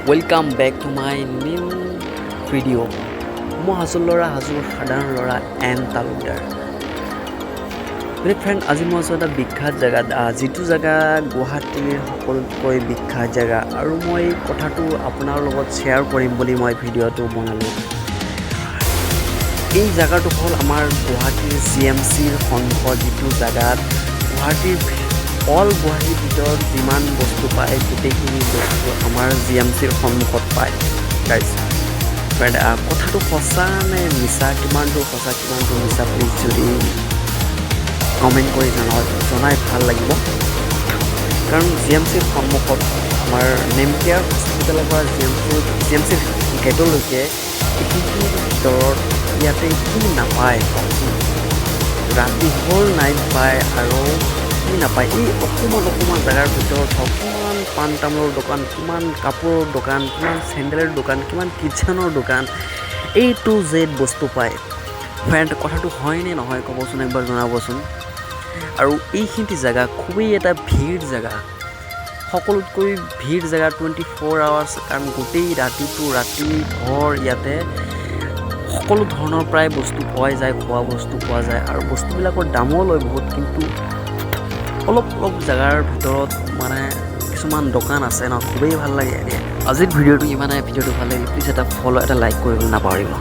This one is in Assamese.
Welcome back to my new video. মই হাজোৰ ল'ৰা, হাজোৰ সাধাৰণ ল'ৰা এন তালুকদাৰ। ফ্ৰেণ্ড, আজি মই আছোঁ এটা বিখ্যাত জেগাত, যিটো জেগা গুৱাহাটীৰ সকলোতকৈ বিখ্যাত জেগা, আৰু মই কথাটো আপোনাৰ লগত শ্বেয়াৰ কৰিম বুলি মই ভিডিঅ'টো বনালোঁ। এই জেগাটো হ'ল আমাৰ গুৱাহাটীৰ CMCৰ সন্মুখত, যিটো জেগাত গুৱাহাটীৰ ভিতৰত যিমান বস্তু পায় গোটেইখিনি বস্তু আমাৰ GMCৰ সন্মুখত পায়। গাইজ, কথাটো সঁচা নে মিছা, কিমানটো সঁচা কিমানটো মিছা, প্লিজ যদি কমেণ্ট কৰি জনাই ভাল লাগিব। কাৰণ GMCৰ সন্মুখত আমাৰ নেমকেয়াৰ হস্পিটেলৰ পৰা GMCৰ গেটলৈকে এইখিনিৰ ভিতৰত ইয়াতে কি নাপায় কওকচোন। ৰাতি হ'ল নাইট পায় আৰু কি নাপায়। এই অকণমান জেগাৰ ভিতৰত কিমান পাণ তামোলৰ দোকান, কিমান কাপোৰৰ দোকান, কিমান চেণ্ডেলৰ দোকান, কিমান কিটচেনৰ দোকান, A to Z বস্তু পায়। ফ্ৰেণ্ড, কথাটো হয়নে নহয় ক'বচোন, একবাৰ জনাবচোন। আৰু এইখিনি জেগা খুবেই এটা ভিৰ জেগা, সকলোতকৈ ভিৰ জেগা 24 আৱাৰ্ছ, কাৰণ গোটেই ৰাতি ভৰ ইয়াতে সকলো ধৰণৰ প্ৰায় বস্তু পোৱা যায়, খোৱা বস্তু পোৱা যায়, আৰু বস্তুবিলাকৰ দামো লয় বহুত। কিন্তু অলপ জেগাৰ ভিতৰত মানে কিছুমান দোকান আছে ন, খুবেই ভাল লাগে। আজিৰ ভিডিঅ'টো ইমানে। ভিডিঅ'টো ভাল লাগিলে প্লিজ এটা ফ'ল' এটা লাইক কৰিবলৈ নাপাহৰিব।